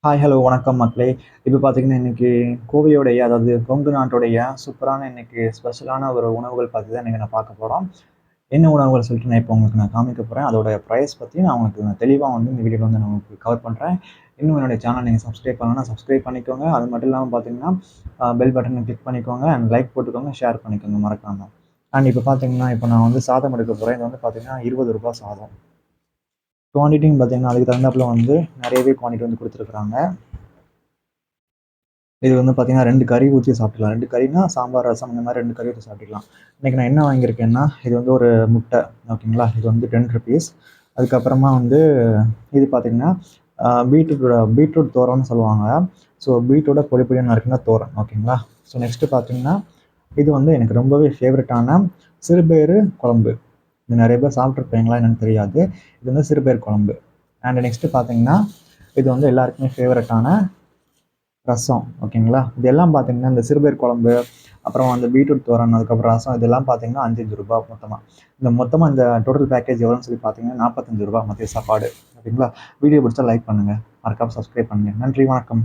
Hi, hello வணக்கம் மக்களே. இப்போ பார்த்தீங்கன்னா, இன்னைக்கு கோவையோடைய அதாவது கொங்கு நாட்டுடைய சூப்பரான இன்னைக்கு ஸ்பெஷலான ஒரு உணவுகள் பத்தி தான் இன்னைக்கு நான் பார்க்க போறோம். என்ன உணவுகள் சொல்லிட்டு நான் இப்போ உங்களுக்கு நான் காமிக்க போறேன். அதோட பிரைஸ் பத்தி நான் உங்களுக்கு தெளிவா வந்து இந்த வீடியோல வந்து நான் உங்களுக்கு கவர் பண்றேன். இன்னும் என்னுடைய சேனல் நீங்க சப்ஸ்கிரைப் பண்ணலன்னா சப்ஸ்கிரைப் பண்ணிக்கோங்க. அது மட்டும் இல்லாம பார்த்தீங்கன்னா, பெல் பட்டன கிளிக் பண்ணிக்கோங்க அண்ட் லைக் போட்டுக்கோங்க, ஷேர் பண்ணிக்கோங்க மறக்காம. அண்ட் இப்போ பார்த்தீங்கன்னா, இப்போ நான் வந்து சாதம் எடுக்க போறேன். இது வந்து பார்த்தீங்கன்னா ரூ. 20 சாதம். குவான்டிட்டின்னு பார்த்தீங்கன்னா, அதுக்கு தகுந்தாப்புல வந்து நெறையவே குவான்டிட்டி வந்து குடுத்துருக்காங்க. இது வந்து பார்த்தீங்கன்னா 2 கறி ஊத்தி சாப்பிட்டுக்கலாம். 2 கறினா சாம்பார், ரசம் இந்த மாரி 2 கறி ஊத்தி சாப்பிட்டுக்கலாம். இன்னைக்கு நான் என்ன வாங்கியிருக்கேன்னா, இது வந்து ஒரு முட்டை ஓகேங்களா? இது வந்து ₹10. அதுக்கப்புறமா வந்து இது பார்த்தீங்கன்னா, பீட்ரூட் தோரம்ன்னு சொல்லுவாங்க. ஸோ பீட்ரூட்ட பொடி பொடியா நறுக்குன தோரன் ஓகேங்களா? ஸோ நெக்ஸ்ட்டு பார்த்தீங்கன்னா, இது வந்து எனக்கு ரொம்பவே ஃபேவரட்டான சிறுபயிறு குழம்பு. இது நெறைய பேர் சாப்பிட்டுருப்பீங்களா என்னன்னு தெரியாது. இது வந்து சிறுபயிறு குழம்பு. அண்ட் நெக்ஸ்ட்டு பார்த்தீங்கன்னா, இது வந்து எல்லாருக்குமே ஃபேவரட்டான ரசம் ஓகேங்களா? இதெல்லாம் பார்த்தீங்கன்னா, இந்த சிறுபயிறு குழம்பு, அப்புறம் அந்த பீட்ரூட் தோரன், அதுக்கப்புறம் ரசம் இதெல்லாம் பார்த்தீங்கன்னா ரூ. 5 மொத்தமா. மொத்தமா இந்த டோட்டல் பேக்கேஜ் எவ்வளோன்னு சொல்லி பார்த்தீங்கன்னா, ரூ. 45 மதிய சாப்பாடு. ஓகேங்களா? வீடியோ பிடிச்சா லைக் பண்ணுங்க. மறக்காம சப்ஸ்கிரைப் பண்ணுங்க. நன்றி, வணக்கம்.